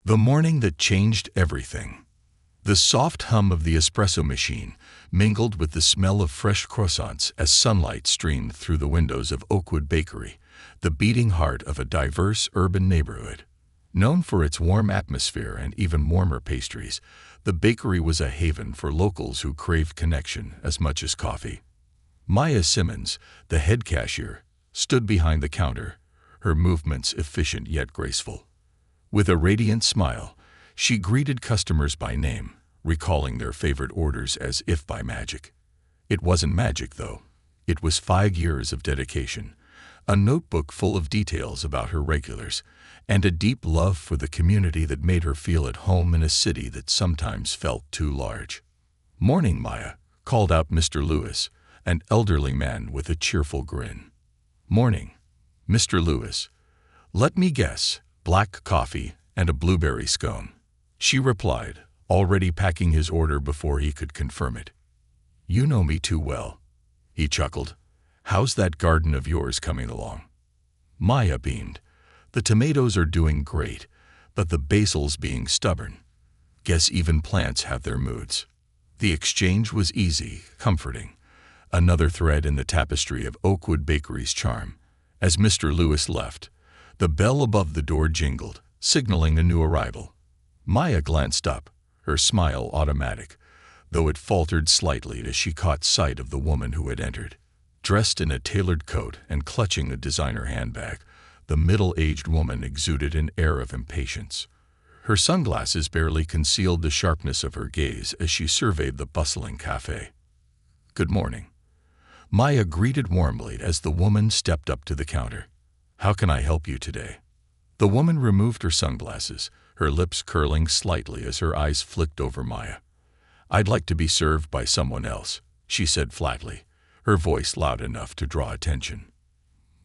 The morning that changed everything. The soft hum of the espresso machine mingled with the smell of fresh croissants as sunlight streamed through the windows of Oakwood Bakery, the beating heart of a diverse urban neighborhood. Known for its warm atmosphere and even warmer pastries, the bakery was a haven for locals who craved connection as much as coffee. Maya Simmons, the head cashier, stood behind the counter, her movements efficient yet graceful. With a radiant smile, she greeted customers by name, recalling their favorite orders as if by magic. It wasn't magic, though. It was 5 years of dedication, a notebook full of details about her regulars, and a deep love for the community that made her feel at home in a city that sometimes felt too large. "Morning, Maya," called out Mr. Lewis, an elderly man with a cheerful grin. "Morning, Mr. Lewis. Let me guess, black coffee and a blueberry scone," she replied, already packing his order before he could confirm it. "You know me too well," he chuckled. "How's that garden of yours coming along?" Maya beamed. "The tomatoes are doing great, but the basil's being stubborn. Guess even plants have their moods." The exchange was easy, comforting, another thread in the tapestry of Oakwood Bakery's charm. As Mr. Lewis left, the bell above the door jingled, signaling a new arrival. Maya glanced up, her smile automatic, though it faltered slightly as she caught sight of the woman who had entered. Dressed in a tailored coat and clutching a designer handbag, the middle-aged woman exuded an air of impatience. Her sunglasses barely concealed the sharpness of her gaze as she surveyed the bustling cafe. "Good morning," Maya greeted warmly as the woman stepped up to the counter. "How can I help you today?" The woman removed her sunglasses, her lips curling slightly as her eyes flicked over Maya. "I'd like to be served by someone else," she said flatly, her voice loud enough to draw attention.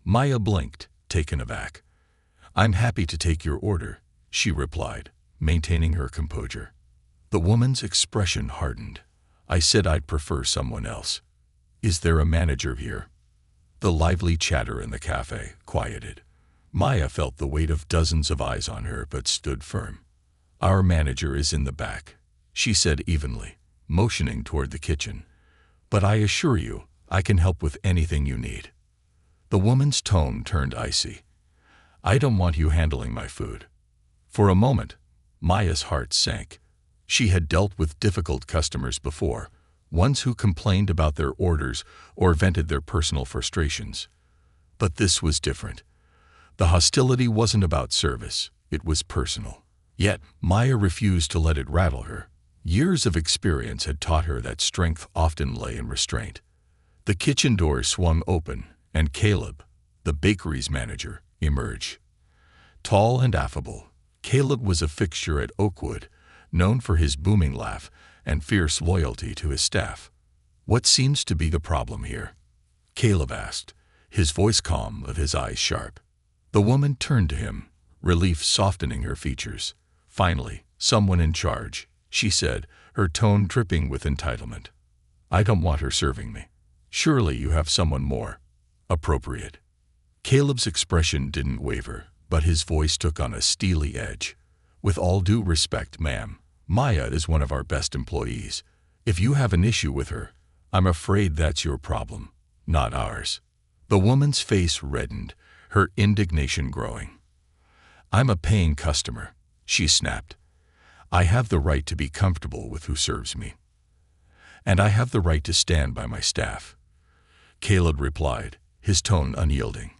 Maya blinked, taken aback. "I'm happy to take your order," she replied, maintaining her composure. The woman's expression hardened. "I said I'd prefer someone else. Is there a manager here?" The lively chatter in the cafe quieted. Maya felt the weight of dozens of eyes on her but stood firm. "Our manager is in the back," she said evenly, motioning toward the kitchen. "But I assure you, I can help with anything you need." The woman's tone turned icy. "I don't want you handling my food." For a moment, Maya's heart sank. She had dealt with difficult customers before, ones who complained about their orders or vented their personal frustrations. But this was different. The hostility wasn't about service, it was personal. Yet, Maya refused to let it rattle her. Years of experience had taught her that strength often lay in restraint. The kitchen door swung open, and Caleb, the bakery's manager, emerged. Tall and affable, Caleb was a fixture at Oakwood, known for his booming laugh and fierce loyalty to his staff. "What seems to be the problem here?" Caleb asked, his voice calm but his eyes sharp. The woman turned to him, relief softening her features. "Finally, someone in charge," she said, her tone dripping with entitlement. "I don't want her serving me. Surely you have someone more appropriate." Caleb's expression didn't waver, but his voice took on a steely edge. "With all due respect, ma'am, Maya is one of our best employees. If you have an issue with her, I'm afraid that's your problem, not ours." The woman's face reddened, her indignation growing. "I'm a paying customer," she snapped. "I have the right to be comfortable with who serves me. And I have the right to stand by my staff." Caleb replied, his tone unyielding.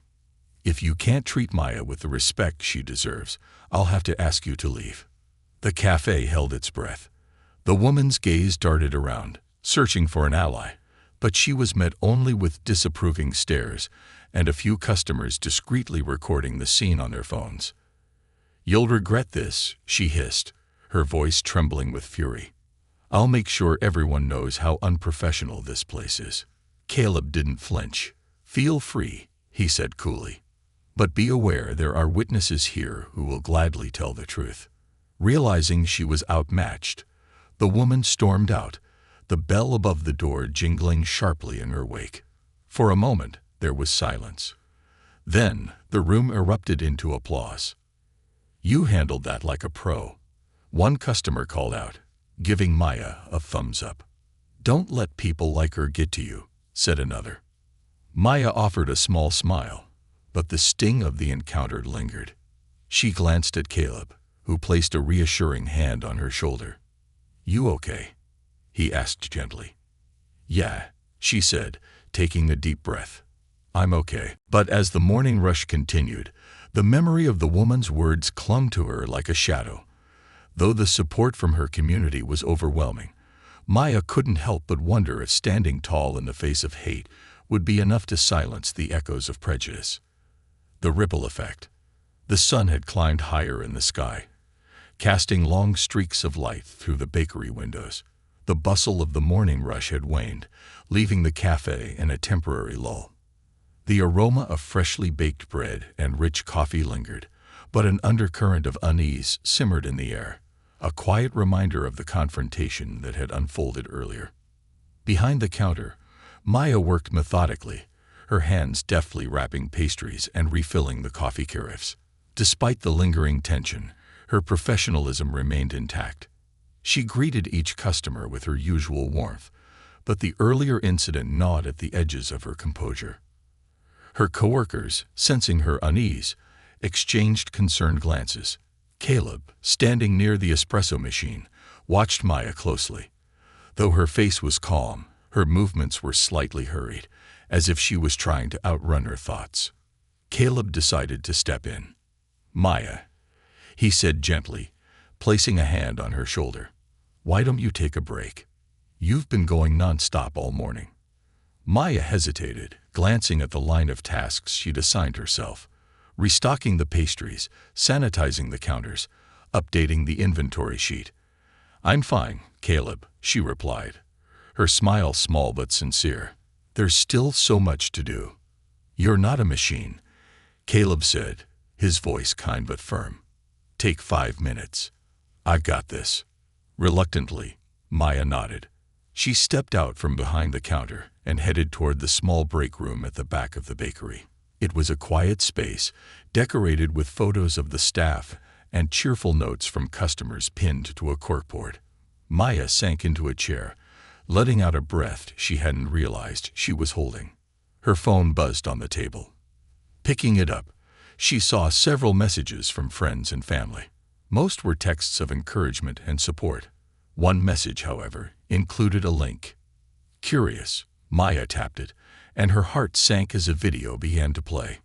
"If you can't treat Maya with the respect she deserves, I'll have to ask you to leave." The cafe held its breath. The woman's gaze darted around, searching for an ally, but she was met only with disapproving stares and a few customers discreetly recording the scene on their phones. "You'll regret this," she hissed, her voice trembling with fury. "I'll make sure everyone knows how unprofessional this place is." Caleb didn't flinch. "Feel free," he said coolly. "But be aware there are witnesses here who will gladly tell the truth." Realizing she was outmatched, the woman stormed out, the bell above the door jingling sharply in her wake. For a moment, there was silence. Then, the room erupted into applause. You handled that like a pro, one customer called out, giving Maya a thumbs up. Don't let people like her get to you, said another. Maya offered a small smile, but the sting of the encounter lingered. She glanced at Caleb, who placed a reassuring hand on her shoulder. You okay? He asked gently. Yeah, she said, taking a deep breath. I'm okay. But as the morning rush continued, the memory of the woman's words clung to her like a shadow. Though the support from her community was overwhelming, Maya couldn't help but wonder if standing tall in the face of hate would be enough to silence the echoes of prejudice. The ripple effect. The sun had climbed higher in the sky, casting long streaks of light through the bakery windows. The bustle of the morning rush had waned, leaving the cafe in a temporary lull. The aroma of freshly baked bread and rich coffee lingered, but an undercurrent of unease simmered in the air, a quiet reminder of the confrontation that had unfolded earlier. Behind the counter, Maya worked methodically, her hands deftly wrapping pastries and refilling the coffee carafes. Despite the lingering tension, her professionalism remained intact. She greeted each customer with her usual warmth, but the earlier incident gnawed at the edges of her composure. Her coworkers, sensing her unease, exchanged concerned glances. Caleb, standing near the espresso machine, watched Maya closely. Though her face was calm, her movements were slightly hurried, as if she was trying to outrun her thoughts. Caleb decided to step in. Maya, he said gently, placing a hand on her shoulder. Why don't you take a break? You've been going non-stop all morning. Maya hesitated, glancing at the line of tasks she'd assigned herself. Restocking the pastries, sanitizing the counters, updating the inventory sheet. I'm fine, Caleb, she replied, her smile small but sincere. There's still so much to do. You're not a machine, Caleb said, his voice kind but firm. Take 5 minutes. I've got this. Reluctantly, Maya nodded. She stepped out from behind the counter and headed toward the small break room at the back of the bakery. It was a quiet space, decorated with photos of the staff and cheerful notes from customers pinned to a corkboard. Maya sank into a chair, letting out a breath she hadn't realized she was holding. Her phone buzzed on the table. Picking it up, she saw several messages from friends and family. Most were texts of encouragement and support. One message, however, included a link. Curious, Maya tapped it, and her heart sank as a video began to play.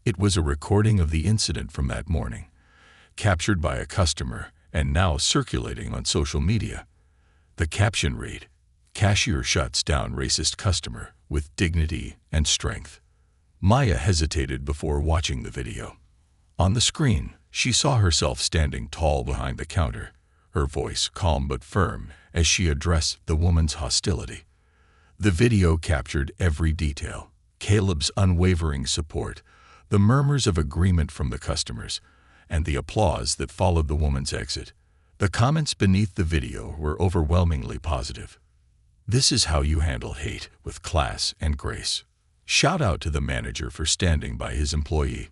It was a recording of the incident from that morning, captured by a customer and now circulating on social media. The caption read, "Cashier shuts down racist customer with dignity and strength." Maya hesitated before watching the video. On the screen, she saw herself standing tall behind the counter, her voice calm but firm as she addressed the woman's hostility. The video captured every detail: Caleb's unwavering support, the murmurs of agreement from the customers, and the applause that followed the woman's exit. The comments beneath the video were overwhelmingly positive. This is how you handle hate with class and grace. Shout out to the manager for standing by his employee.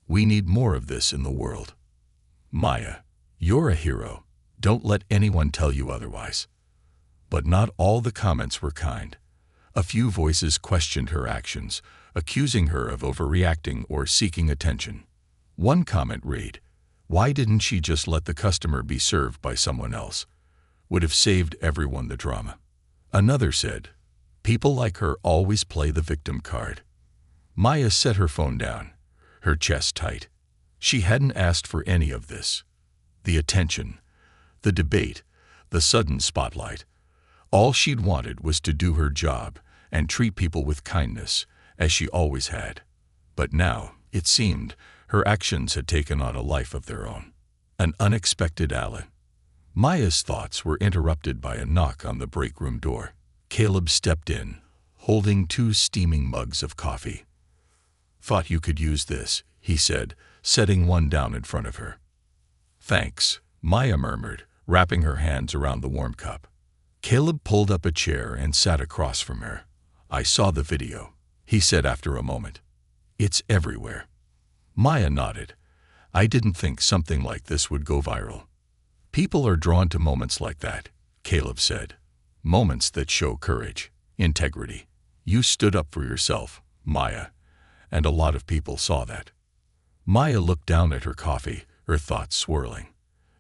We need more of this in the world. Maya, you're a hero. Don't let anyone tell you otherwise. But not all the comments were kind. A few voices questioned her actions, accusing her of overreacting or seeking attention. One comment read, "Why didn't she just let the customer be served by someone else? Would have saved everyone the drama." Another said, "People like her always play the victim card." Maya set her phone down, her chest tight. She hadn't asked for any of this. The attention, the debate, the sudden spotlight. All she'd wanted was to do her job and treat people with kindness, as she always had. But now, it seemed, her actions had taken on a life of their own. An unexpected ally. Maya's thoughts were interrupted by a knock on the break room door. Caleb stepped in, holding 2 steaming mugs of coffee. "Thought you could use this," he said, setting one down in front of her. "Thanks," Maya murmured, wrapping her hands around the warm cup. Caleb pulled up a chair and sat across from her. "I saw the video," he said after a moment. "It's everywhere." Maya nodded. I didn't think something like this would go viral. People are drawn to moments like that, Caleb said. Moments that show courage, integrity. You stood up for yourself, Maya, and a lot of people saw that. Maya looked down at her coffee, her thoughts swirling.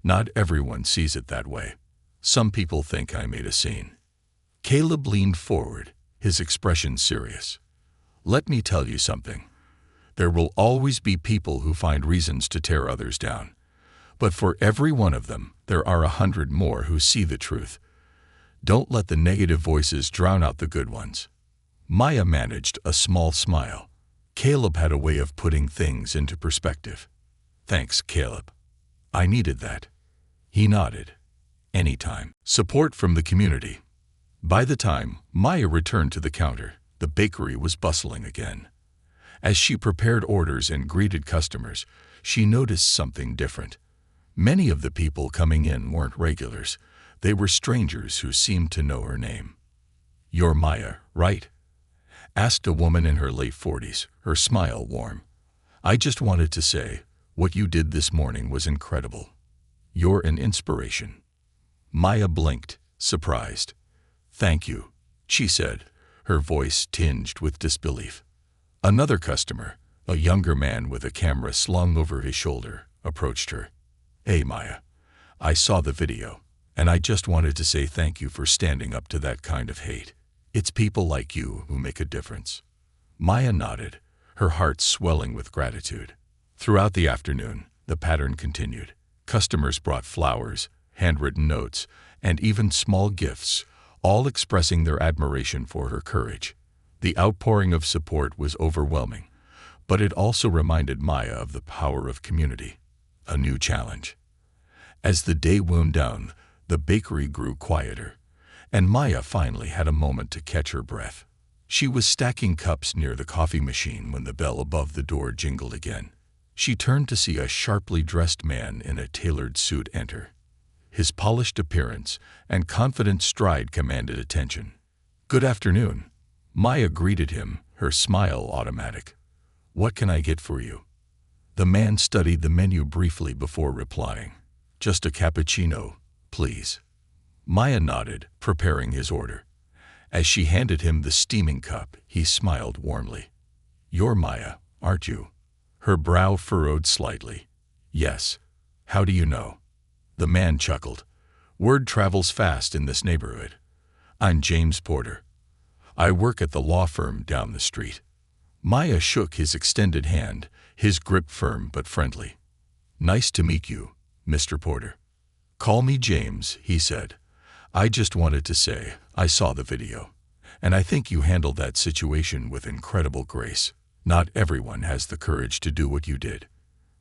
Not everyone sees it that way. Some people think I made a scene. Caleb leaned forward, his expression serious. Let me tell you something. There will always be people who find reasons to tear others down. But for every one of them, there are 100 more who see the truth. Don't let the negative voices drown out the good ones. Maya managed a small smile. Caleb had a way of putting things into perspective. Thanks, Caleb. I needed that. He nodded. Anytime. Support from the community. By the time Maya returned to the counter, the bakery was bustling again. As she prepared orders and greeted customers, she noticed something different. Many of the people coming in weren't regulars. They were strangers who seemed to know her name. "You're Maya, right?" asked a woman in her late 40s, her smile warm. "I just wanted to say, what you did this morning was incredible. You're an inspiration." Maya blinked, surprised. "Thank you," she said, her voice tinged with disbelief. Another customer, a younger man with a camera slung over his shoulder, approached her. "Hey, Maya, I saw the video, and I just wanted to say thank you for standing up to that kind of hate. It's people like you who make a difference." Maya nodded, her heart swelling with gratitude. Throughout the afternoon, the pattern continued. Customers brought flowers, handwritten notes, and even small gifts, all expressing their admiration for her courage. The outpouring of support was overwhelming, but it also reminded Maya of the power of community. A new challenge. As the day wound down, the bakery grew quieter, and Maya finally had a moment to catch her breath. She was stacking cups near the coffee machine when the bell above the door jingled again. She turned to see a sharply dressed man in a tailored suit enter. His polished appearance and confident stride commanded attention. "Good afternoon." Maya greeted him, her smile automatic. "What can I get for you?" The man studied the menu briefly before replying. "Just a cappuccino, please." Maya nodded, preparing his order. As she handed him the steaming cup, he smiled warmly. "You're Maya, aren't you?" Her brow furrowed slightly. "Yes. How do you know?" The man chuckled. "Word travels fast in this neighborhood. I'm James Porter. I work at the law firm down the street." Maya shook his extended hand, his grip firm but friendly. "Nice to meet you, Mr. Porter." "Call me James," he said. "I just wanted to say I saw the video, and I think you handled that situation with incredible grace. Not everyone has the courage to do what you did."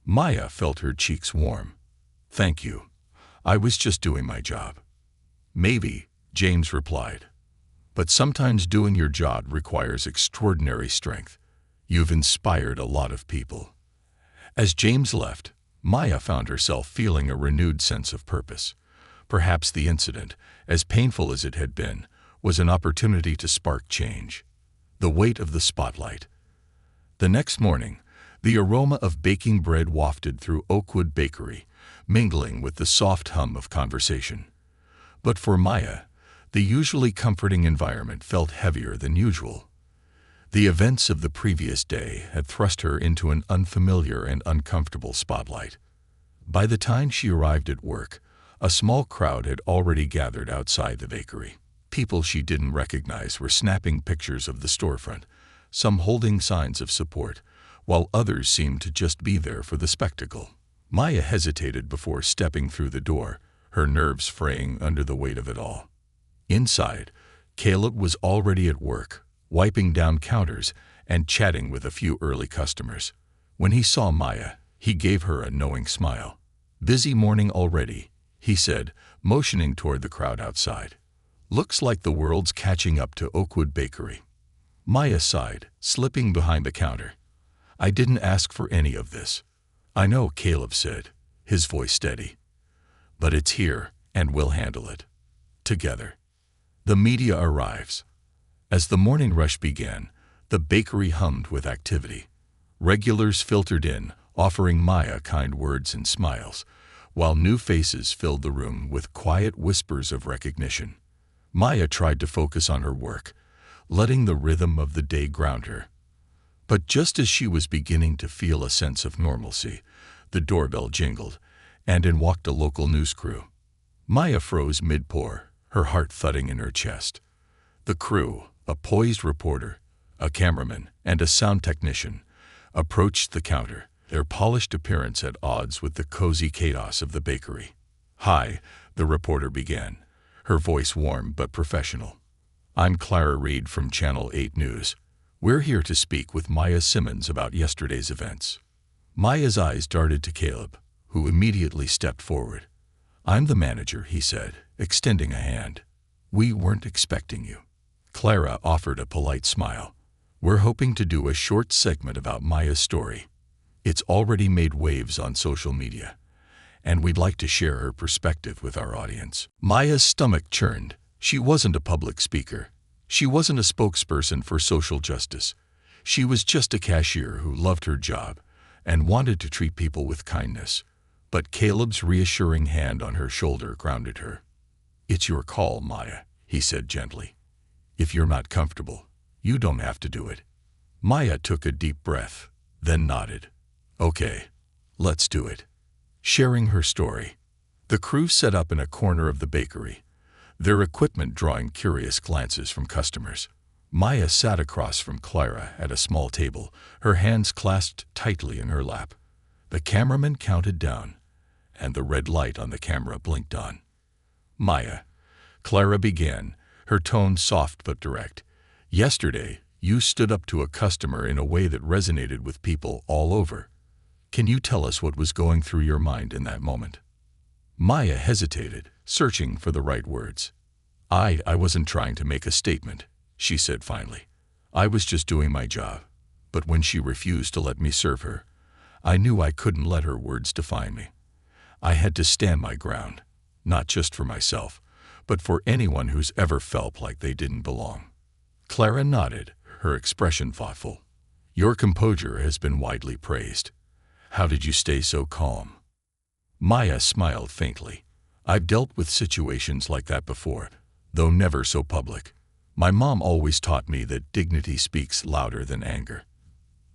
Maya felt her cheeks warm. "Thank you. I was just doing my job." "Maybe," James replied. "But sometimes doing your job requires extraordinary strength. You've inspired a lot of people." As James left, Maya found herself feeling a renewed sense of purpose. Perhaps the incident, as painful as it had been, was an opportunity to spark change. The weight of the spotlight. The next morning, the aroma of baking bread wafted through Oakwood Bakery, mingling with the soft hum of conversation. But for Maya, the usually comforting environment felt heavier than usual. The events of the previous day had thrust her into an unfamiliar and uncomfortable spotlight. By the time she arrived at work, a small crowd had already gathered outside the bakery. People she didn't recognize were snapping pictures of the storefront, some holding signs of support, while others seemed to just be there for the spectacle. Maya hesitated before stepping through the door, her nerves fraying under the weight of it all. Inside, Caleb was already at work, wiping down counters and chatting with a few early customers. When he saw Maya, he gave her a knowing smile. "Busy morning already," he said, motioning toward the crowd outside. "Looks like the world's catching up to Oakwood Bakery." Maya sighed, slipping behind the counter. "I didn't ask for any of this." "I know," Caleb said, his voice steady. "But it's here, and we'll handle it. Together." The media arrives. As the morning rush began, the bakery hummed with activity. Regulars filtered in, offering Maya kind words and smiles, while new faces filled the room with quiet whispers of recognition. Maya tried to focus on her work, letting the rhythm of the day ground her. But just as she was beginning to feel a sense of normalcy, the doorbell jingled, and in walked a local news crew. Maya froze mid-pour, her heart thudding in her chest. The crew, a poised reporter, a cameraman, and a sound technician, approached the counter, their polished appearance at odds with the cozy chaos of the bakery. "Hi," the reporter began, her voice warm but professional. "I'm Clara Reed from Channel 8 News. We're here to speak with Maya Simmons about yesterday's events." Maya's eyes darted to Caleb, who immediately stepped forward. "I'm the manager," he said, extending a hand. "We weren't expecting you." Clara offered a polite smile. "We're hoping to do a short segment about Maya's story. It's already made waves on social media, and we'd like to share her perspective with our audience." Maya's stomach churned. She wasn't a public speaker. She wasn't a spokesperson for social justice. She was just a cashier who loved her job and wanted to treat people with kindness. But Caleb's reassuring hand on her shoulder grounded her. "It's your call, Maya," he said gently. "If you're not comfortable, you don't have to do it." Maya took a deep breath, then nodded. "Okay, let's do it." Sharing her story, the crew set up in a corner of the bakery, their equipment drawing curious glances from customers. Maya sat across from Clara at a small table, her hands clasped tightly in her lap. The cameraman counted down, and the red light on the camera blinked on. "Maya," Clara began, her tone soft but direct, "yesterday you stood up to a customer in a way that resonated with people all over. Can you tell us what was going through your mind in that moment?" Maya hesitated, searching for the right words. I wasn't trying to make a statement," she said finally. "I was just doing my job. But when she refused to let me serve her, I knew I couldn't let her words define me. I had to stand my ground, not just for myself, but for anyone who's ever felt like they didn't belong." Clara nodded, her expression thoughtful. "Your composure has been widely praised. How did you stay so calm?" Maya smiled faintly. "I've dealt with situations like that before, though never so public. My mom always taught me that dignity speaks louder than anger.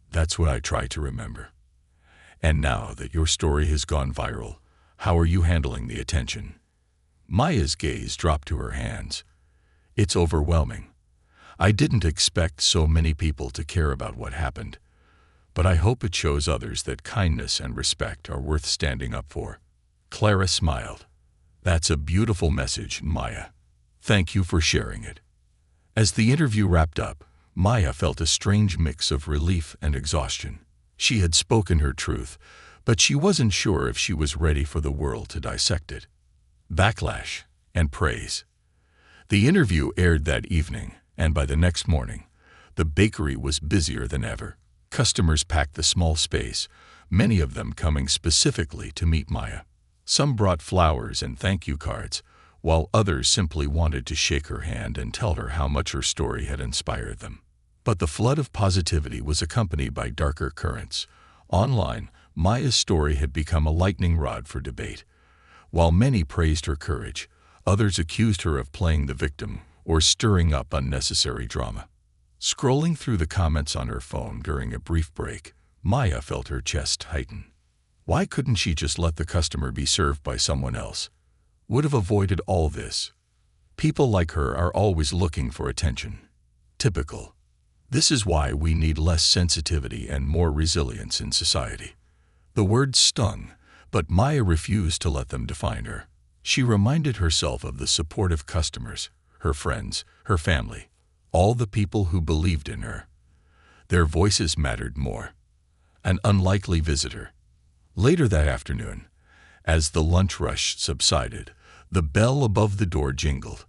That's what I try to remember. And now that your story has gone viral, how are you handling the attention?" Maya's gaze dropped to her hands. "It's overwhelming. I didn't expect so many people to care about what happened. But I hope it shows others that kindness and respect are worth standing up for." Clara smiled. "That's a beautiful message, Maya. Thank you for sharing it." As the interview wrapped up, Maya felt a strange mix of relief and exhaustion. She had spoken her truth, but she wasn't sure if she was ready for the world to dissect it. Backlash and praise. The interview aired that evening, and by the next morning, the bakery was busier than ever. Customers packed the small space, many of them coming specifically to meet Maya. Some brought flowers and thank you cards, while others simply wanted to shake her hand and tell her how much her story had inspired them. But the flood of positivity was accompanied by darker currents. Online, Maya's story had become a lightning rod for debate. While many praised her courage, others accused her of playing the victim or stirring up unnecessary drama. Scrolling through the comments on her phone during a brief break, Maya felt her chest tighten. Why couldn't she just let the customer be served by someone else? Would have avoided all this. People like her are always looking for attention. Typical. This is why we need less sensitivity and more resilience in society. The words stung, but Maya refused to let them define her. She reminded herself of the supportive customers, her friends, her family, all the people who believed in her. Their voices mattered more. An unlikely visitor. Later that afternoon, as the lunch rush subsided, the bell above the door jingled.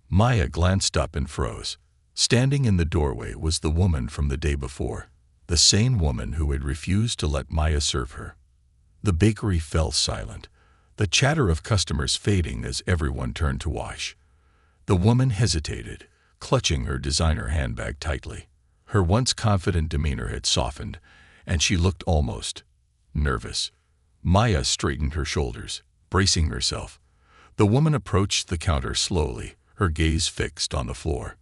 Maya glanced up and froze. Standing in the doorway was the woman from the day before, the same woman who had refused to let Maya serve her. The bakery fell silent, the chatter of customers fading as everyone turned to wash. The woman hesitated, clutching her designer handbag tightly. Her once confident demeanor had softened, and she looked almost nervous. Maya straightened her shoulders, bracing herself. The woman approached the counter slowly, her gaze fixed on the floor.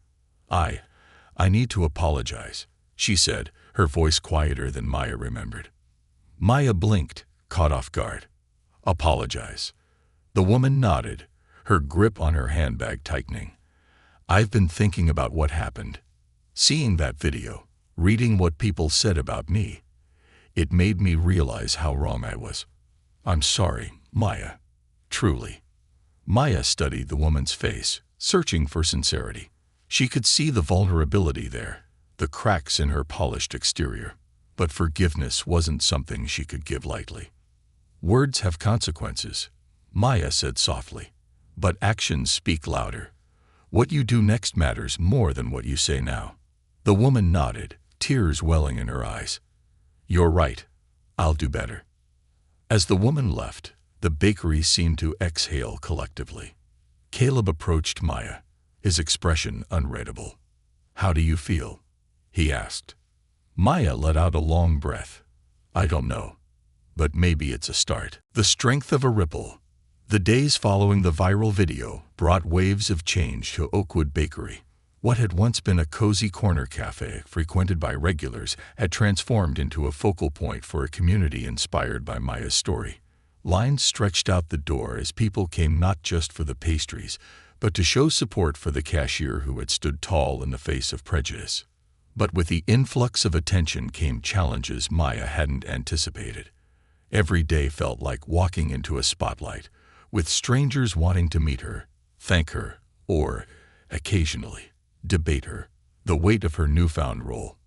I need to apologize," she said, her voice quieter than Maya remembered. Maya blinked, caught off guard. "Apologize?" The woman nodded, her grip on her handbag tightening. "I've been thinking about what happened. Seeing that video, reading what people said about me, it made me realize how wrong I was. I'm sorry, Maya. Truly." Maya studied the woman's face, searching for sincerity. She could see the vulnerability there, the cracks in her polished exterior. But forgiveness wasn't something she could give lightly. "Words have consequences," Maya said softly, "but actions speak louder. What you do next matters more than what you say now." The woman nodded, tears welling in her eyes. "You're right. I'll do better." As the woman left, the bakery seemed to exhale collectively. Caleb approached Maya, his expression unreadable. "How do you feel?" he asked. Maya let out a long breath. "I don't know, but maybe it's a start." The strength of a ripple. The days following the viral video brought waves of change to Oakwood Bakery. What had once been a cozy corner cafe frequented by regulars had transformed into a focal point for a community inspired by Maya's story. Lines stretched out the door as people came not just for the pastries, but to show support for the cashier who had stood tall in the face of prejudice. But with the influx of attention came challenges Maya hadn't anticipated. Every day felt like walking into a spotlight, with strangers wanting to meet her, thank her, or, occasionally, debate her. The weight of her newfound role,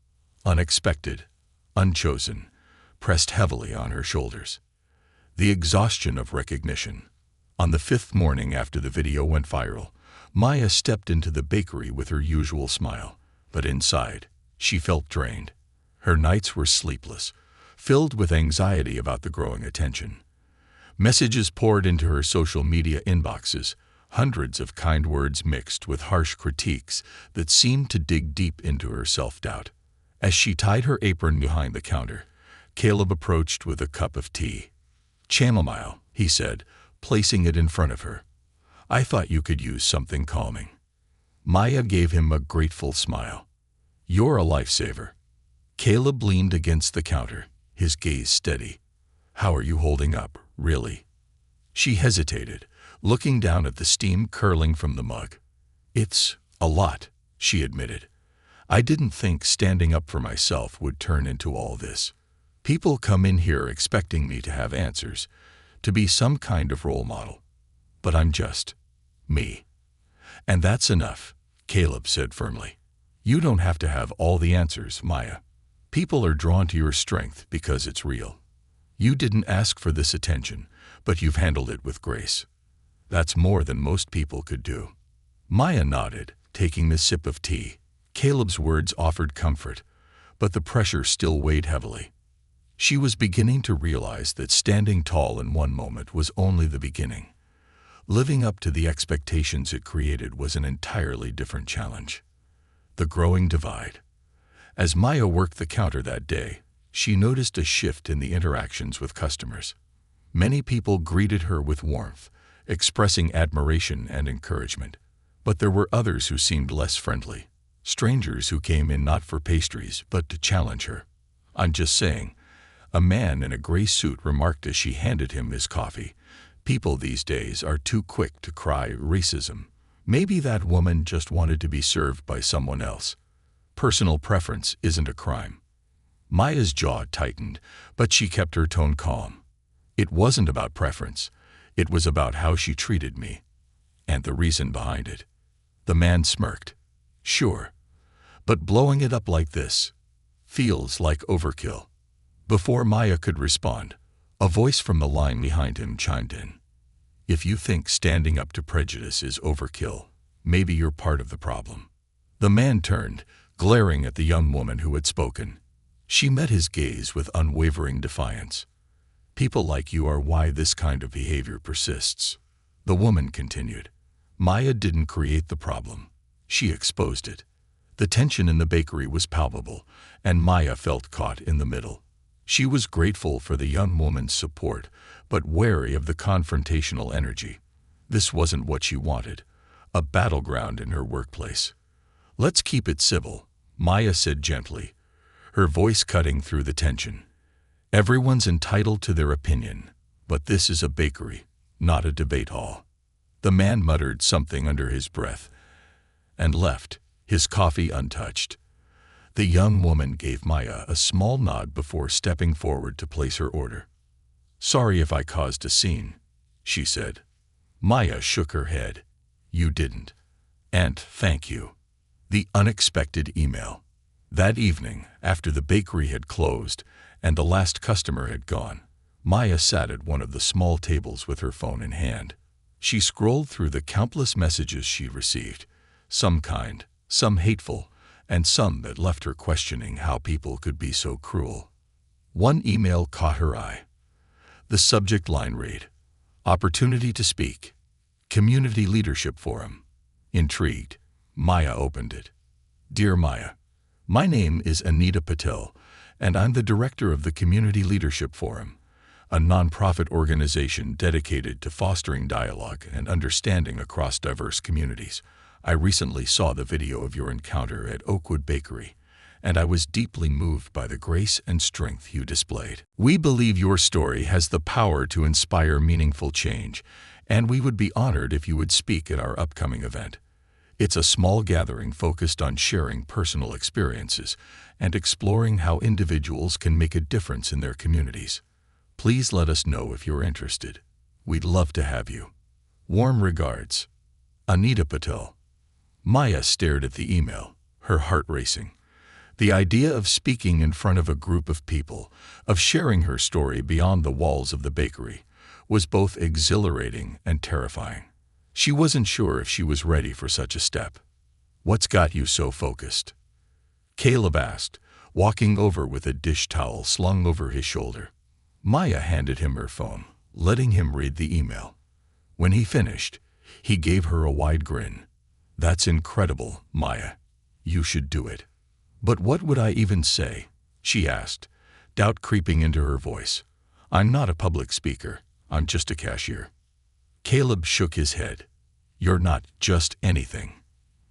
unexpected, unchosen, pressed heavily on her shoulders. The exhaustion of recognition. On the 5th morning after the video went viral, Maya stepped into the bakery with her usual smile, but inside, she felt drained. Her nights were sleepless, filled with anxiety about the growing attention. Messages poured into her social media inboxes, hundreds of kind words mixed with harsh critiques that seemed to dig deep into her self-doubt. As she tied her apron behind the counter, Caleb approached with a cup of tea. "Chamomile," he said, placing it in front of her. "I thought you could use something calming." Maya gave him a grateful smile. "You're a lifesaver." Caleb leaned against the counter, his gaze steady. "How are you holding up, really?" She hesitated, looking down at the steam curling from the mug. "It's a lot," she admitted. "I didn't think standing up for myself would turn into all this. People come in here expecting me to have answers, to be some kind of role model. But I'm just me. And that's enough," Caleb said firmly. "You don't have to have all the answers, Maya. People are drawn to your strength because it's real. You didn't ask for this attention, but you've handled it with grace. That's more than most people could do." Maya nodded, taking the sip of tea. Caleb's words offered comfort, but the pressure still weighed heavily. She was beginning to realize that standing tall in one moment was only the beginning. Living up to the expectations it created was an entirely different challenge. The growing divide. As Maya worked the counter that day, she noticed a shift in the interactions with customers. Many people greeted her with warmth, expressing admiration and encouragement. But there were others who seemed less friendly, strangers who came in not for pastries but to challenge her. "I'm just saying," a man in a gray suit remarked as she handed him his coffee. "People these days are too quick to cry racism. Maybe that woman just wanted to be served by someone else. Personal preference isn't a crime." Maya's jaw tightened, but she kept her tone calm. "It wasn't about preference. It was about how she treated me, and the reason behind it." The man smirked. "Sure, but blowing it up like this feels like overkill." Before Maya could respond, a voice from the line behind him chimed in. "If you think standing up to prejudice is overkill, maybe you're part of the problem." The man turned, glaring at the young woman who had spoken. She met his gaze with unwavering defiance. "People like you are why this kind of behavior persists," the woman continued. Maya didn't create the problem. She exposed it. The tension in the bakery was palpable, and Maya felt caught in the middle. She was grateful for the young woman's support, but wary of the confrontational energy. This wasn't what she wanted, a battleground in her workplace. "Let's keep it civil," Maya said gently, her voice cutting through the tension. "Everyone's entitled to their opinion, but this is a bakery, not a debate hall." The man muttered something under his breath and left, his coffee untouched. The young woman gave Maya a small nod before stepping forward to place her order. "Sorry if I caused a scene," she said. Maya shook her head. "You didn't. And thank you." The unexpected email. That evening, after the bakery had closed and the last customer had gone, Maya sat at one of the small tables with her phone in hand. She scrolled through the countless messages she received, some kind, some hateful, and some that left her questioning how people could be so cruel. One email caught her eye. The subject line read, "Opportunity to speak. Community Leadership Forum." Intrigued, Maya opened it. "Dear Maya, my name is Anita Patel, and I'm the director of the Community Leadership Forum, a nonprofit organization dedicated to fostering dialogue and understanding across diverse communities. I recently saw the video of your encounter at Oakwood Bakery, and I was deeply moved by the grace and strength you displayed. We believe your story has the power to inspire meaningful change, and we would be honored if you would speak at our upcoming event. It's a small gathering focused on sharing personal experiences and exploring how individuals can make a difference in their communities. Please let us know if you're interested. We'd love to have you. Warm regards, Anita Patel." Maya stared at the email, her heart racing. The idea of speaking in front of a group of people, of sharing her story beyond the walls of the bakery, was both exhilarating and terrifying. She wasn't sure if she was ready for such a step. "What's got you so focused?" Caleb asked, walking over with a dish towel slung over his shoulder. Maya handed him her phone, letting him read the email. When he finished, he gave her a wide grin. "That's incredible, Maya. You should do it." "But what would I even say?" she asked, doubt creeping into her voice. "I'm not a public speaker. I'm just a cashier." Caleb shook his head. "You're not just anything.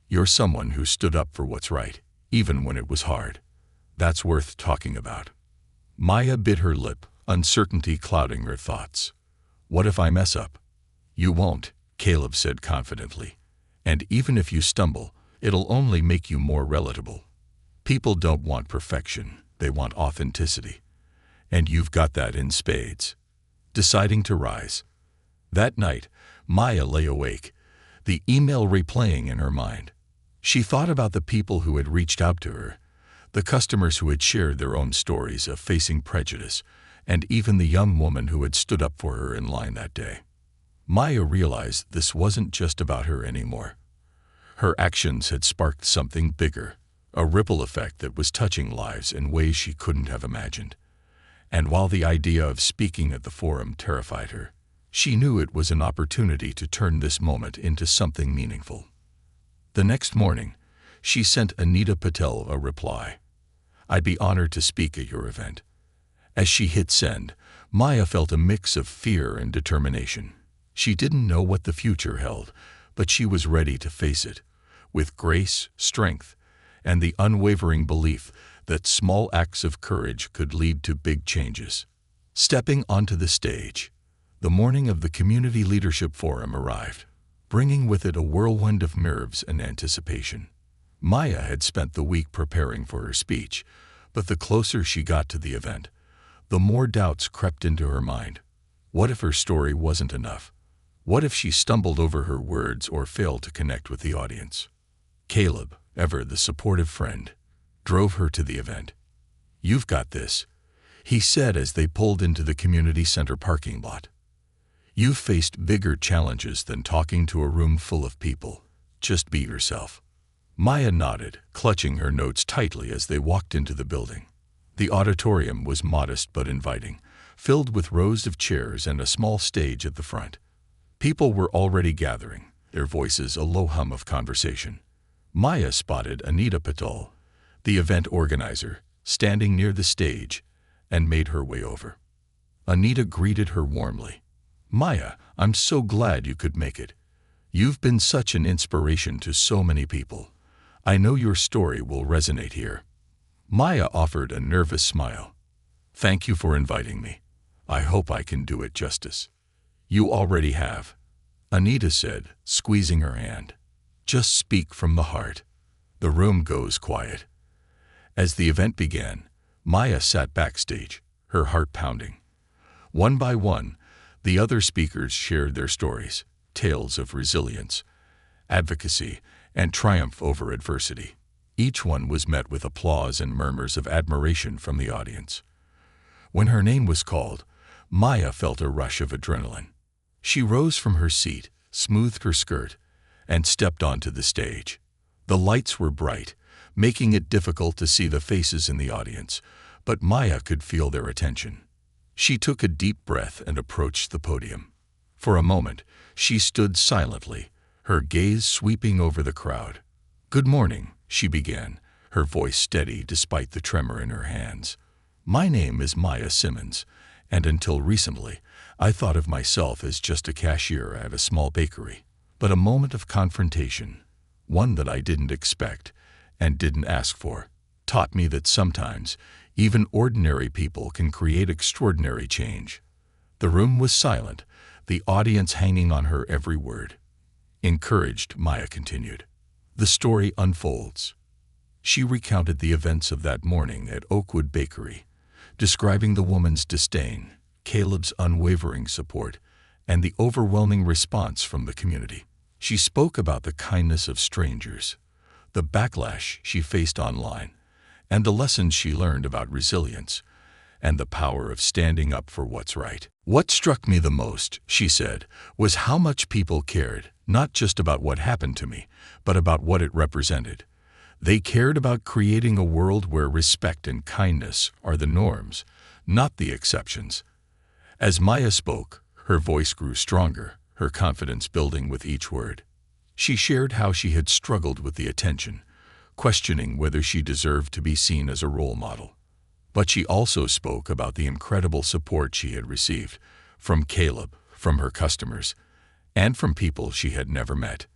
You're someone who stood up for what's right, even when it was hard. That's worth talking about." Maya bit her lip, uncertainty clouding her thoughts. "What if I mess up?" "You won't," Caleb said confidently. "And even if you stumble, it'll only make you more relatable. People don't want perfection, they want authenticity. And you've got that in spades." Deciding to rise. That night, Maya lay awake, the email replaying in her mind. She thought about the people who had reached out to her, the customers who had shared their own stories of facing prejudice, and even the young woman who had stood up for her in line that day. Maya realized this wasn't just about her anymore. Her actions had sparked something bigger, a ripple effect that was touching lives in ways she couldn't have imagined. And while the idea of speaking at the forum terrified her, she knew it was an opportunity to turn this moment into something meaningful. The next morning, she sent Anita Patel a reply. "I'd be honored to speak at your event." As she hit send, Maya felt a mix of fear and determination. She didn't know what the future held, but she was ready to face it, with grace, strength, and the unwavering belief that small acts of courage could lead to big changes. Stepping onto the stage, the morning of the Community Leadership Forum arrived, bringing with it a whirlwind of nerves and anticipation. Maya had spent the week preparing for her speech, but the closer she got to the event, the more doubts crept into her mind. What if her story wasn't enough? What if she stumbled over her words or failed to connect with the audience? Caleb, ever the supportive friend, drove her to the event. "You've got this," he said as they pulled into the community center parking lot. "You've faced bigger challenges than talking to a room full of people. Just be yourself." Maya nodded, clutching her notes tightly as they walked into the building. The auditorium was modest but inviting, filled with rows of chairs and a small stage at the front. People were already gathering, their voices a low hum of conversation. Maya spotted Anita Patel, the event organizer, standing near the stage, and made her way over. Anita greeted her warmly. "Maya, I'm so glad you could make it. You've been such an inspiration to so many people. I know your story will resonate here." Maya offered a nervous smile. "Thank you for inviting me. I hope I can do it justice." "You already have," Anita said, squeezing her hand. "Just speak from the heart." The room goes quiet. As the event began, Maya sat backstage, her heart pounding. One by one, the other speakers shared their stories, tales of resilience, advocacy, and triumph over adversity. Each one was met with applause and murmurs of admiration from the audience. When her name was called, Maya felt a rush of adrenaline. She rose from her seat, smoothed her skirt, and stepped onto the stage. The lights were bright, making it difficult to see the faces in the audience, but Maya could feel their attention. She took a deep breath and approached the podium. For a moment, she stood silently, her gaze sweeping over the crowd. "Good morning," she began, her voice steady despite the tremor in her hands. "My name is Maya Simmons, and until recently, I thought of myself as just a cashier at a small bakery. But a moment of confrontation, one that I didn't expect and didn't ask for, taught me that sometimes even ordinary people can create extraordinary change." The room was silent, the audience hanging on her every word. Encouraged, Maya continued. The story unfolds. She recounted the events of that morning at Oakwood Bakery, describing the woman's disdain, Caleb's unwavering support, and the overwhelming response from the community. She spoke about the kindness of strangers, the backlash she faced online, and the lessons she learned about resilience and the power of standing up for what's right. "What struck me the most," she said, "was how much people cared, not just about what happened to me, but about what it represented. They cared about creating a world where respect and kindness are the norms, not the exceptions." As Maya spoke, her voice grew stronger, her confidence building with each word. She shared how she had struggled with the attention, questioning whether she deserved to be seen as a role model. But she also spoke about the incredible support she had received from Caleb, from her customers, and from people she had never met.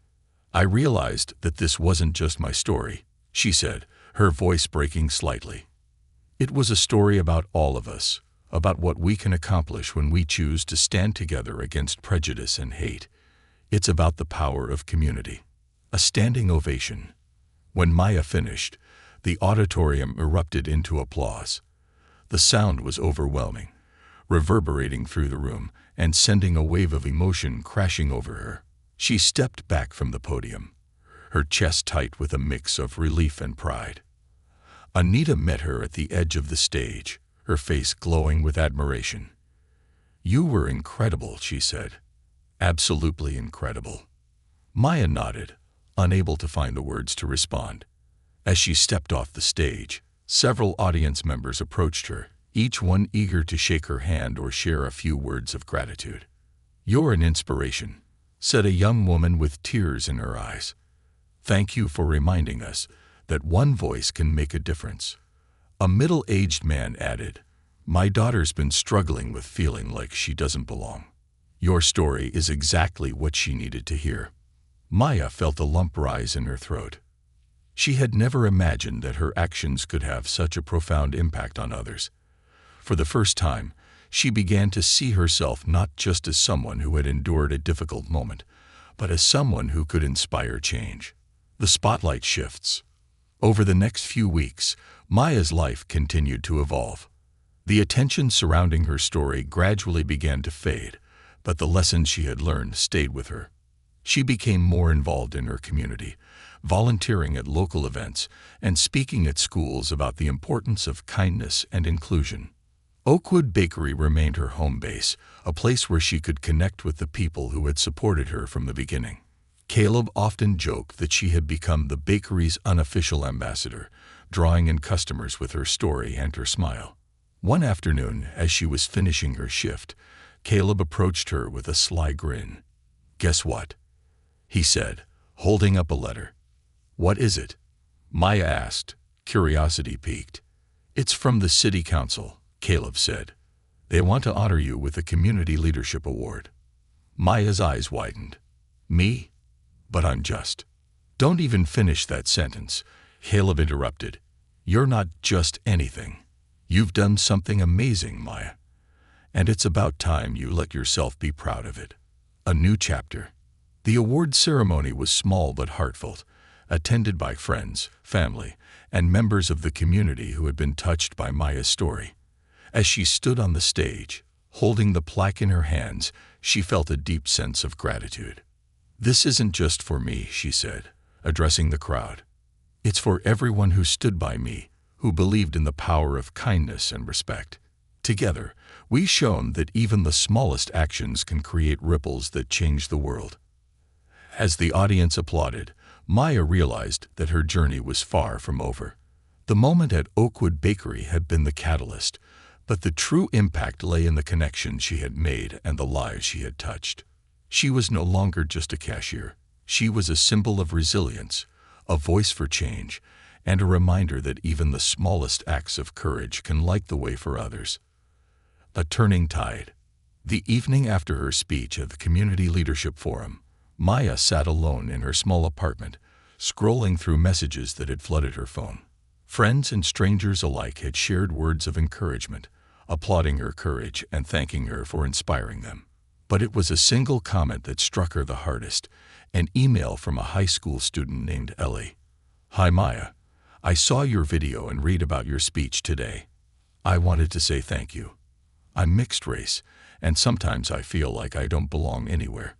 "I realized that this wasn't just my story," she said, her voice breaking slightly. "It was a story about all of us, about what we can accomplish when we choose to stand together against prejudice and hate. It's about the power of community." A standing ovation. When Maya finished, the auditorium erupted into applause. The sound was overwhelming, reverberating through the room and sending a wave of emotion crashing over her. She stepped back from the podium, her chest tight with a mix of relief and pride. Anita met her at the edge of the stage, her face glowing with admiration. "You were incredible," she said. "Absolutely incredible." Maya nodded, unable to find the words to respond. As she stepped off the stage, several audience members approached her, each one eager to shake her hand or share a few words of gratitude. "You're an inspiration," said a young woman with tears in her eyes. "Thank you for reminding us that one voice can make a difference." A middle-aged man added, "My daughter's been struggling with feeling like she doesn't belong. Your story is exactly what she needed to hear." Maya felt a lump rise in her throat. She had never imagined that her actions could have such a profound impact on others. For the first time, she began to see herself not just as someone who had endured a difficult moment, but as someone who could inspire change. The spotlight shifts. Over the next few weeks, Maya's life continued to evolve. The attention surrounding her story gradually began to fade, but the lessons she had learned stayed with her. She became more involved in her community, volunteering at local events and speaking at schools about the importance of kindness and inclusion. Oakwood Bakery remained her home base, a place where she could connect with the people who had supported her from the beginning. Caleb often joked that she had become the bakery's unofficial ambassador, drawing in customers with her story and her smile. One afternoon, as she was finishing her shift, Caleb approached her with a sly grin. "Guess what?" he said, holding up a letter. "What is it?" Maya asked, curiosity piqued. "It's from the city council," Caleb said. "They want to honor you with a Community Leadership Award." Maya's eyes widened. "Me? But I'm just—" "Don't even finish that sentence," Caleb interrupted. "You're not just anything. You've done something amazing, Maya. And it's about time you let yourself be proud of it." A new chapter. The award ceremony was small but heartfelt, attended by friends, family, and members of the community who had been touched by Maya's story. As she stood on the stage, holding the plaque in her hands, she felt a deep sense of gratitude. "This isn't just for me," she said, addressing the crowd. "It's for everyone who stood by me, who believed in the power of kindness and respect. Together, we've shown that even the smallest actions can create ripples that change the world." As the audience applauded, Maya realized that her journey was far from over. The moment at Oakwood Bakery had been the catalyst, but the true impact lay in the connections she had made and the lives she had touched. She was no longer just a cashier. She was a symbol of resilience, a voice for change, and a reminder that even the smallest acts of courage can light the way for others. A turning tide. The evening after her speech at the Community Leadership Forum, Maya sat alone in her small apartment, scrolling through messages that had flooded her phone. Friends and strangers alike had shared words of encouragement, applauding her courage and thanking her for inspiring them. But it was a single comment that struck her the hardest, an email from a high school student named Ellie. "Hi Maya, I saw your video and read about your speech today. I wanted to say thank you. I'm mixed race, and sometimes I feel like I don't belong anywhere.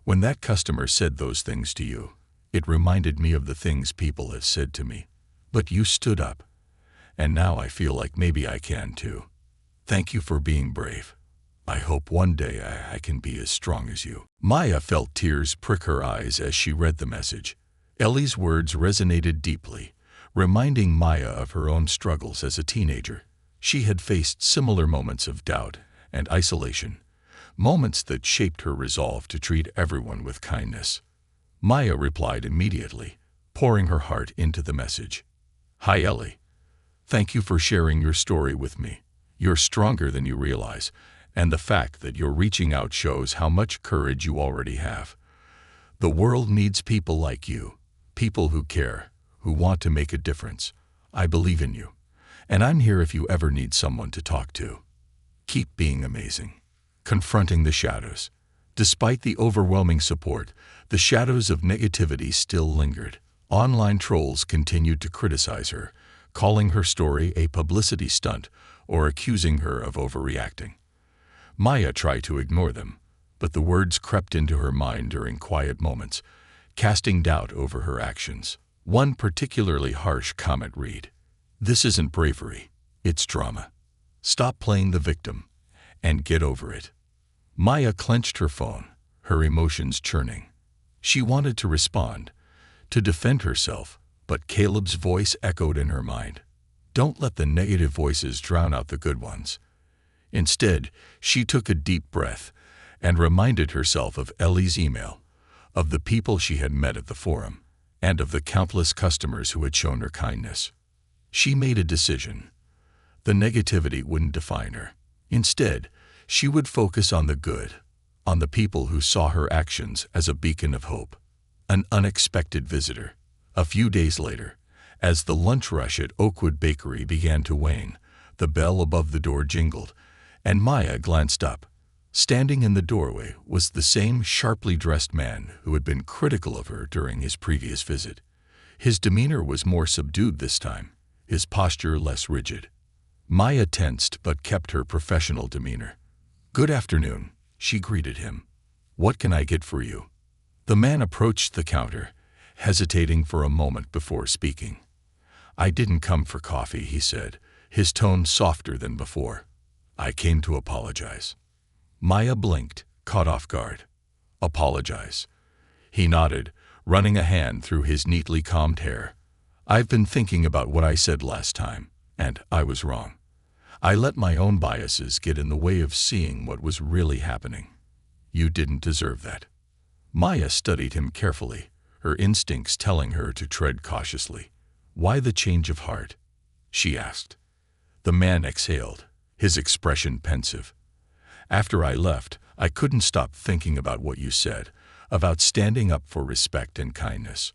When that customer said those things to you, it reminded me of the things people have said to me. But you stood up, and now I feel like maybe I can too. Thank you for being brave. I hope one day I can be as strong as you." Maya felt tears prick her eyes as she read the message. Ellie's words resonated deeply, reminding Maya of her own struggles as a teenager. She had faced similar moments of doubt and isolation, moments that shaped her resolve to treat everyone with kindness. Maya replied immediately, pouring her heart into the message. "Hi Ellie. Thank you for sharing your story with me. You're stronger than you realize, and the fact that you're reaching out shows how much courage you already have. The world needs people like you, people who care, who want to make a difference. I believe in you, and I'm here if you ever need someone to talk to. Keep being amazing." Confronting the shadows. Despite the overwhelming support, the shadows of negativity still lingered. Online trolls continued to criticize her, calling her story a publicity stunt or accusing her of overreacting. Maya tried to ignore them, but the words crept into her mind during quiet moments, casting doubt over her actions. One particularly harsh comment read, "This isn't bravery, it's drama. Stop playing the victim and get over it." Maya clenched her phone, her emotions churning. She wanted to respond, to defend herself, but Caleb's voice echoed in her mind. Don't let the negative voices drown out the good ones. Instead, she took a deep breath and reminded herself of Ellie's email, of the people she had met at the forum, and of the countless customers who had shown her kindness. She made a decision. The negativity wouldn't define her. Instead, she would focus on the good, on the people who saw her actions as a beacon of hope. An unexpected visitor. A few days later, as the lunch rush at Oakwood Bakery began to wane, the bell above the door jingled, and Maya glanced up. Standing in the doorway was the same sharply dressed man who had been critical of her during his previous visit. His demeanor was more subdued this time, his posture less rigid. Maya tensed but kept her professional demeanor. "Good afternoon," she greeted him. "What can I get for you?" The man approached the counter, hesitating for a moment before speaking. "I didn't come for coffee," he said, his tone softer than before. "I came to apologize." Maya blinked, caught off guard. "Apologize?" He nodded, running a hand through his neatly combed hair. "I've been thinking about what I said last time, and I was wrong. I let my own biases get in the way of seeing what was really happening. You didn't deserve that." Maya studied him carefully, her instincts telling her to tread cautiously. "Why the change of heart?" she asked. The man exhaled, his expression pensive. "After I left, I couldn't stop thinking about what you said, about standing up for respect and kindness.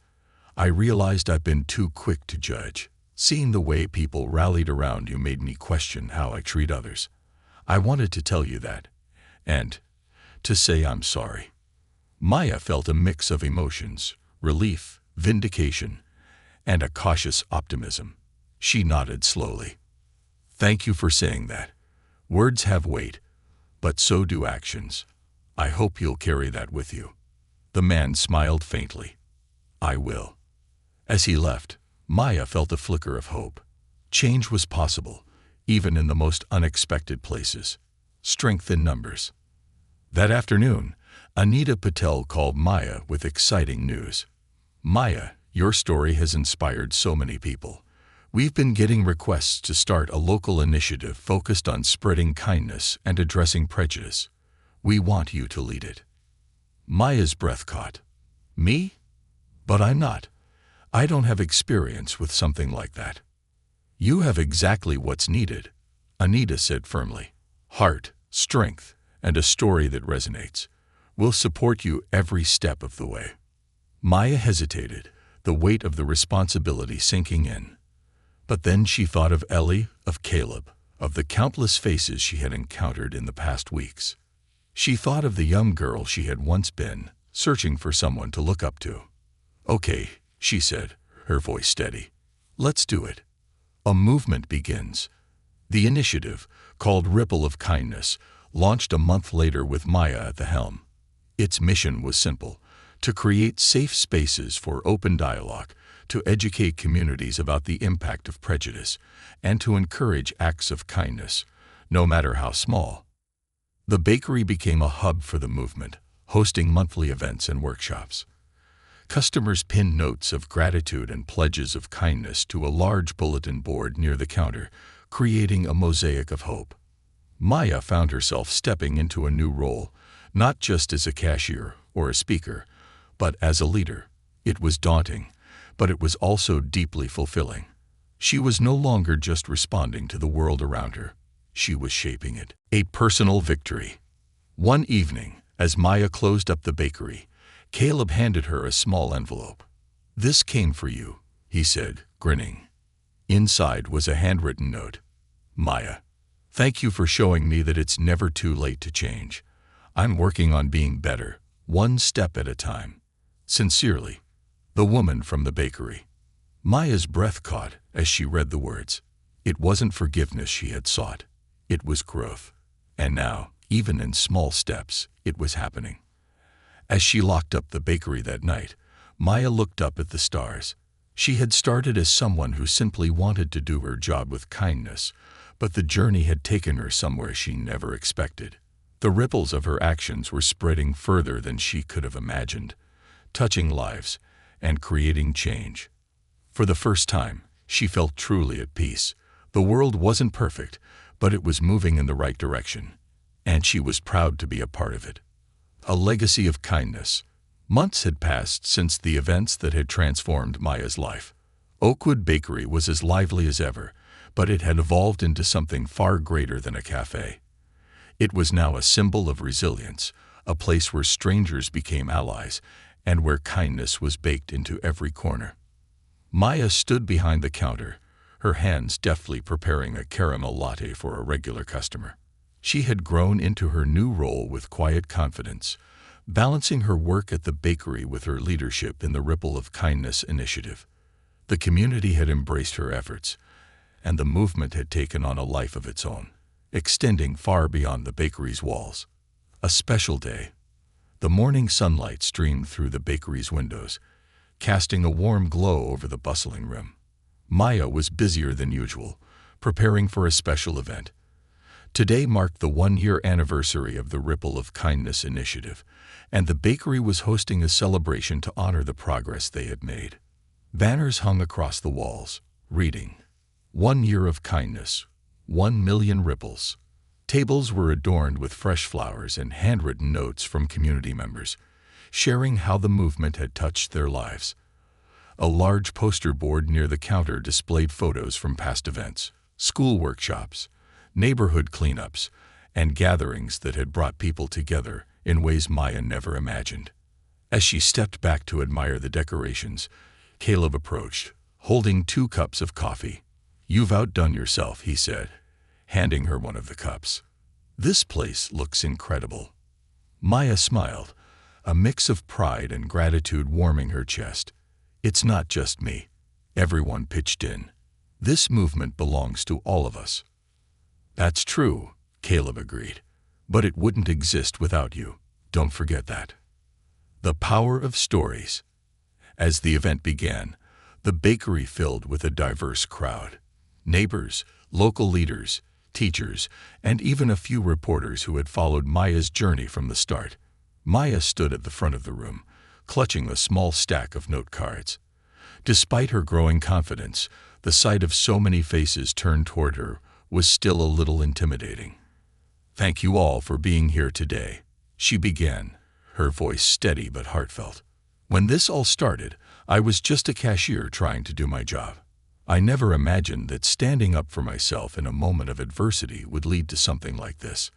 I realized I've been too quick to judge. Seeing the way people rallied around you made me question how I treat others. I wanted to tell you that, and to say I'm sorry." Maya felt a mix of emotions, relief, vindication, and a cautious optimism. She nodded slowly. "Thank you for saying that. Words have weight, but so do actions. I hope you'll carry that with you." The man smiled faintly. "I will." As he left, Maya felt a flicker of hope. Change was possible, even in the most unexpected places. Strength in numbers. That afternoon, Anita Patel called Maya with exciting news. "Maya, your story has inspired so many people. We've been getting requests to start a local initiative focused on spreading kindness and addressing prejudice. We want you to lead it." Maya's breath caught. "Me? But I'm not. I don't have experience with something like that." "You have exactly what's needed," Anita said firmly. "Heart, strength, and a story that resonates. We'll support you every step of the way." Maya hesitated, the weight of the responsibility sinking in. But then she thought of Ellie, of Caleb, of the countless faces she had encountered in the past weeks. She thought of the young girl she had once been, searching for someone to look up to. "Okay," she said, her voice steady. "Let's do it." A movement begins. The initiative, called Ripple of Kindness, launched a month later with Maya at the helm. Its mission was simple: to create safe spaces for open dialogue, to educate communities about the impact of prejudice, and to encourage acts of kindness, no matter how small. The bakery became a hub for the movement, hosting monthly events and workshops. Customers pinned notes of gratitude and pledges of kindness to a large bulletin board near the counter, creating a mosaic of hope. Maya found herself stepping into a new role, not just as a cashier or a speaker, but as a leader. It was daunting, but it was also deeply fulfilling. She was no longer just responding to the world around her. She was shaping it. A personal victory. One evening, as Maya closed up the bakery, Caleb handed her a small envelope. "This came for you," he said, grinning. Inside was a handwritten note. "Maya, thank you for showing me that it's never too late to change. I'm working on being better, one step at a time. Sincerely, the woman from the bakery." Maya's breath caught as she read the words. It wasn't forgiveness she had sought. It was growth. And now, even in small steps, it was happening. As she locked up the bakery that night, Maya looked up at the stars. She had started as someone who simply wanted to do her job with kindness, but the journey had taken her somewhere she never expected. The ripples of her actions were spreading further than she could have imagined, touching lives and creating change. For the first time, she felt truly at peace. The world wasn't perfect, but it was moving in the right direction, and she was proud to be a part of it. A legacy of kindness. Months had passed since the events that had transformed Maya's life. Oakwood Bakery was as lively as ever, but it had evolved into something far greater than a cafe. It was now a symbol of resilience, a place where strangers became allies, and where kindness was baked into every corner. Maya stood behind the counter, her hands deftly preparing a caramel latte for a regular customer. She had grown into her new role with quiet confidence, balancing her work at the bakery with her leadership in the Ripple of Kindness initiative. The community had embraced her efforts, and the movement had taken on a life of its own, extending far beyond the bakery's walls. A special day. The morning sunlight streamed through the bakery's windows, casting a warm glow over the bustling room. Maya was busier than usual, preparing for a special event. Today marked the one-year anniversary of the Ripple of Kindness initiative, and the bakery was hosting a celebration to honor the progress they had made. Banners hung across the walls, reading, "1 year of kindness, 1 million ripples." Tables were adorned with fresh flowers and handwritten notes from community members, sharing how the movement had touched their lives. A large poster board near the counter displayed photos from past events, school workshops, neighborhood cleanups, and gatherings that had brought people together in ways Maya never imagined. As she stepped back to admire the decorations, Caleb approached, holding 2 cups of coffee. "You've outdone yourself," he said, handing her one of the cups. "This place looks incredible." Maya smiled, a mix of pride and gratitude warming her chest. "It's not just me. Everyone pitched in. This movement belongs to all of us." "That's true," Caleb agreed. "But it wouldn't exist without you. Don't forget that." The power of stories. As the event began, the bakery filled with a diverse crowd. Neighbors, local leaders, teachers, and even a few reporters who had followed Maya's journey from the start. Maya stood at the front of the room, clutching a small stack of note cards. Despite her growing confidence, the sight of so many faces turned toward her was still a little intimidating. "Thank you all for being here today," she began, her voice steady but heartfelt. "When this all started, I was just a cashier trying to do my job. I never imagined that standing up for myself in a moment of adversity would lead to something like this.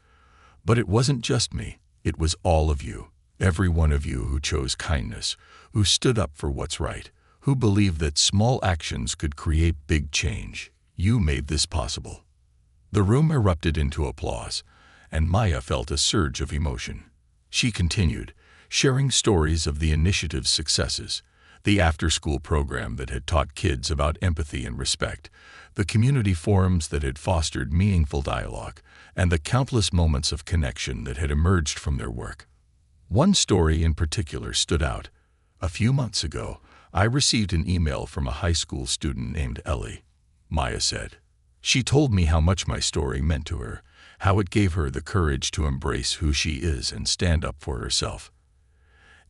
But it wasn't just me, it was all of you, every one of you who chose kindness, who stood up for what's right, who believed that small actions could create big change. You made this possible." The room erupted into applause, and Maya felt a surge of emotion. She continued, sharing stories of the initiative's successes, the after-school program that had taught kids about empathy and respect, the community forums that had fostered meaningful dialogue, and the countless moments of connection that had emerged from their work. One story in particular stood out. "A few months ago, I received an email from a high school student named Ellie," Maya said. "She told me how much my story meant to her, how it gave her the courage to embrace who she is and stand up for herself.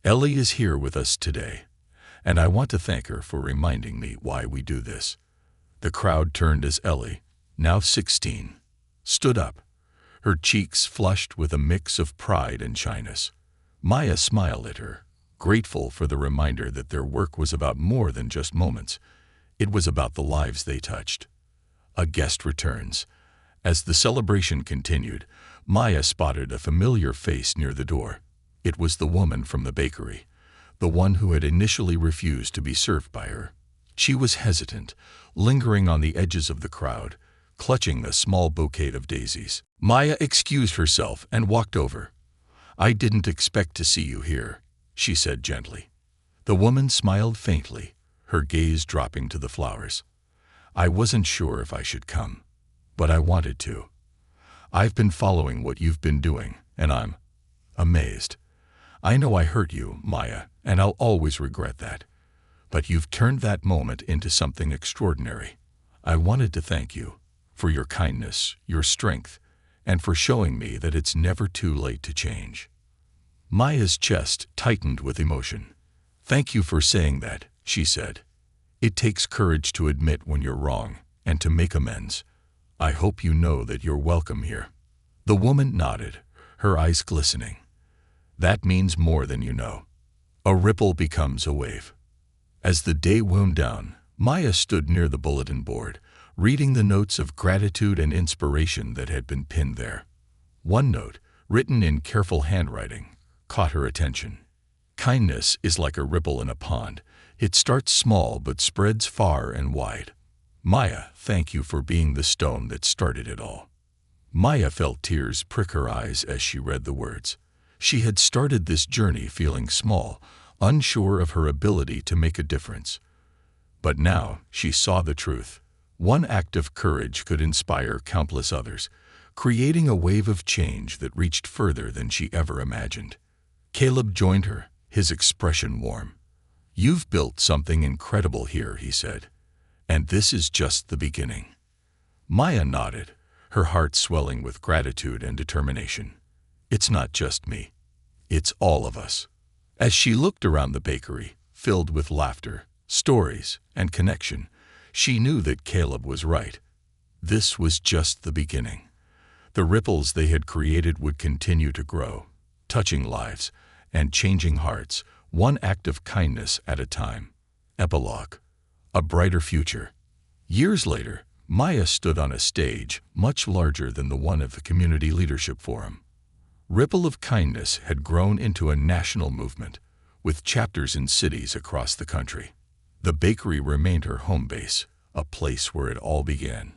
Ellie is here with us today, and I want to thank her for reminding me why we do this." The crowd turned as Ellie, now 16, stood up, her cheeks flushed with a mix of pride and shyness. Maya smiled at her, grateful for the reminder that their work was about more than just moments. It was about the lives they touched. A guest returns. As the celebration continued, Maya spotted a familiar face near the door. It was the woman from the bakery, the one who had initially refused to be served by her. She was hesitant, lingering on the edges of the crowd, clutching a small bouquet of daisies. Maya excused herself and walked over. "I didn't expect to see you here," she said gently. The woman smiled faintly, her gaze dropping to the flowers. "I wasn't sure if I should come, but I wanted to. I've been following what you've been doing, and I'm amazed. I know I hurt you, Maya, and I'll always regret that. But you've turned that moment into something extraordinary. I wanted to thank you for your kindness, your strength, and for showing me that it's never too late to change." Maya's chest tightened with emotion. "Thank you for saying that," she said. "It takes courage to admit when you're wrong and to make amends. I hope you know that you're welcome here." The woman nodded, her eyes glistening. "That means more than you know." A ripple becomes a wave. As the day wound down, Maya stood near the bulletin board, reading the notes of gratitude and inspiration that had been pinned there. One note, written in careful handwriting, caught her attention. "Kindness is like a ripple in a pond. It starts small but spreads far and wide. Maya, thank you for being the stone that started it all." Maya felt tears prick her eyes as she read the words. She had started this journey feeling small, unsure of her ability to make a difference. But now she saw the truth. One act of courage could inspire countless others, creating a wave of change that reached further than she ever imagined. Caleb joined her, his expression warm. "You've built something incredible here," he said. "And this is just the beginning." Maya nodded, her heart swelling with gratitude and determination. "It's not just me. It's all of us." As she looked around the bakery, filled with laughter, stories, and connection, she knew that Caleb was right. This was just the beginning. The ripples they had created would continue to grow, touching lives and changing hearts, one act of kindness at a time. Epilogue. A brighter future. Years later, Maya stood on a stage much larger than the one of the Community Leadership Forum. Ripple of Kindness had grown into a national movement, with chapters in cities across the country. The bakery remained her home base, a place where it all began.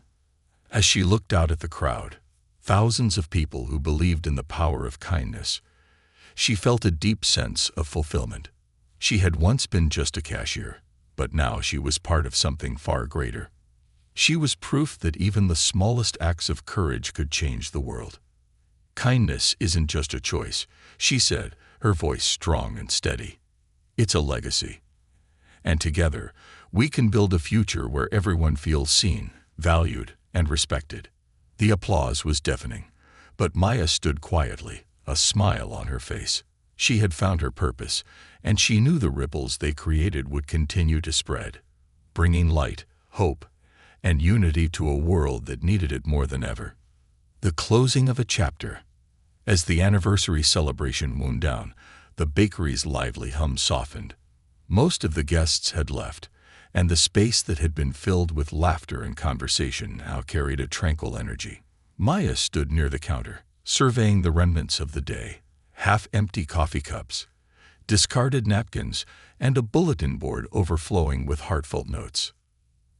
As she looked out at the crowd, thousands of people who believed in the power of kindness, she felt a deep sense of fulfillment. She had once been just a cashier, but now she was part of something far greater. She was proof that even the smallest acts of courage could change the world. Kindness isn't just a choice, she said, her voice strong and steady. It's a legacy. And together, we can build a future where everyone feels seen, valued, and respected. The applause was deafening, but Maya stood quietly, a smile on her face. She had found her purpose, and she knew the ripples they created would continue to spread, bringing light, hope, and unity to a world that needed it more than ever. The closing of a chapter. As the anniversary celebration wound down, the bakery's lively hum softened. Most of the guests had left, and the space that had been filled with laughter and conversation now carried a tranquil energy. Maya stood near the counter, surveying the remnants of the day, half-empty coffee cups, discarded napkins, and a bulletin board overflowing with heartfelt notes.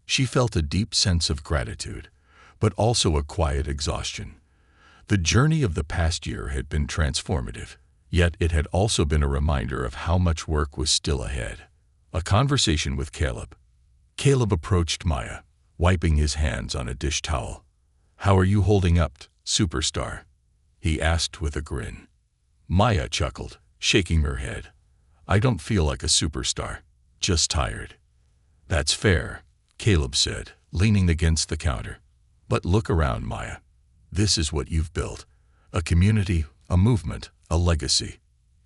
She felt a deep sense of gratitude, but also a quiet exhaustion. The journey of the past year had been transformative, yet it had also been a reminder of how much work was still ahead. A conversation with Caleb. Caleb approached Maya, wiping his hands on a dish towel. "How are you holding up, superstar?" he asked with a grin. Maya chuckled, shaking her head. "I don't feel like a superstar, just tired." "That's fair," Caleb said, leaning against the counter. "But look around, Maya. This is what you've built. A community, a movement, a legacy.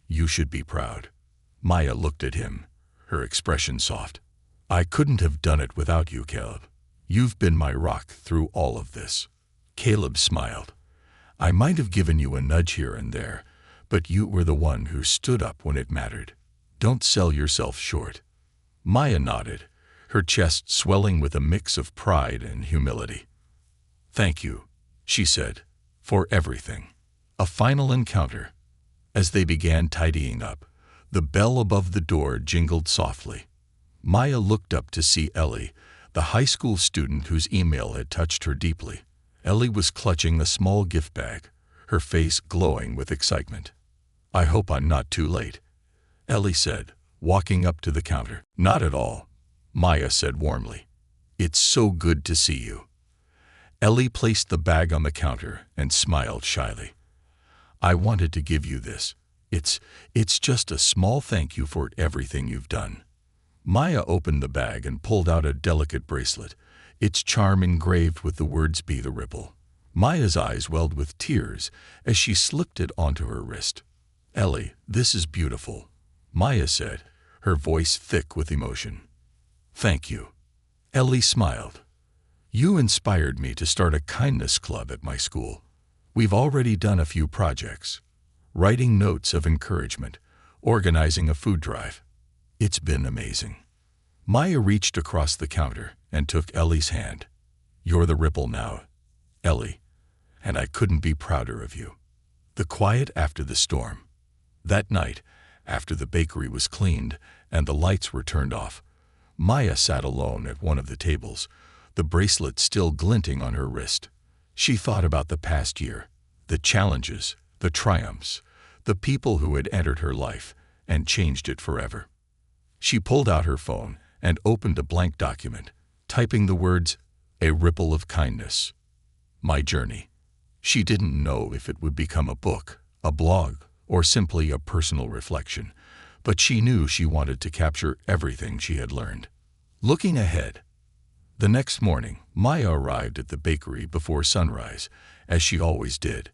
You should be proud." Maya looked at him, her expression soft. "I couldn't have done it without you, Caleb. You've been my rock through all of this." Caleb smiled. "I might have given you a nudge here and there, but you were the one who stood up when it mattered. Don't sell yourself short." Maya nodded, her chest swelling with a mix of pride and humility. "Thank you," she said, "for everything." A final encounter. As they began tidying up, the bell above the door jingled softly. Maya looked up to see Ellie, the high school student whose email had touched her deeply. Ellie was clutching a small gift bag, her face glowing with excitement. "I hope I'm not too late," Ellie said, walking up to the counter. "Not at all," Maya said warmly. "It's so good to see you." Ellie placed the bag on the counter and smiled shyly. "I wanted to give you this. It's just a small thank you for everything you've done." Maya opened the bag and pulled out a delicate bracelet, its charm engraved with the words "Be the Ripple." Maya's eyes welled with tears as she slipped it onto her wrist. "Ellie, this is beautiful," Maya said, her voice thick with emotion. "Thank you." Ellie smiled. "You inspired me to start a kindness club at my school. We've already done a few projects, writing notes of encouragement, organizing a food drive. It's been amazing." Maya reached across the counter and took Ellie's hand. "You're the ripple now, Ellie, and I couldn't be prouder of you." The quiet after the storm. That night, after the bakery was cleaned and the lights were turned off, Maya sat alone at one of the tables, the bracelet still glinting on her wrist. She thought about the past year, the challenges, the triumphs, the people who had entered her life and changed it forever. She pulled out her phone and opened a blank document, typing the words, "A ripple of kindness. My journey." She didn't know if it would become a book, a blog, or simply a personal reflection, but she knew she wanted to capture everything she had learned. Looking ahead. The next morning, Maya arrived at the bakery before sunrise, as she always did.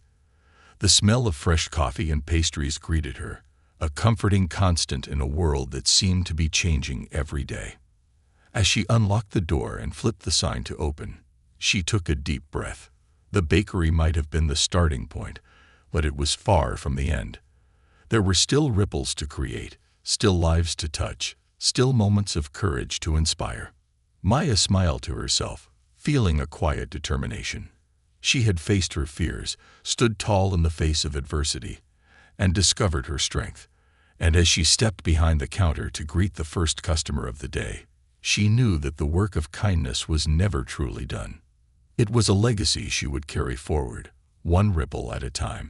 The smell of fresh coffee and pastries greeted her, a comforting constant in a world that seemed to be changing every day. As she unlocked the door and flipped the sign to open, she took a deep breath. The bakery might have been the starting point, but it was far from the end. There were still ripples to create, still lives to touch, still moments of courage to inspire. Maya smiled to herself, feeling a quiet determination. She had faced her fears, stood tall in the face of adversity, and discovered her strength. And as she stepped behind the counter to greet the first customer of the day, she knew that the work of kindness was never truly done. It was a legacy she would carry forward, one ripple at a time.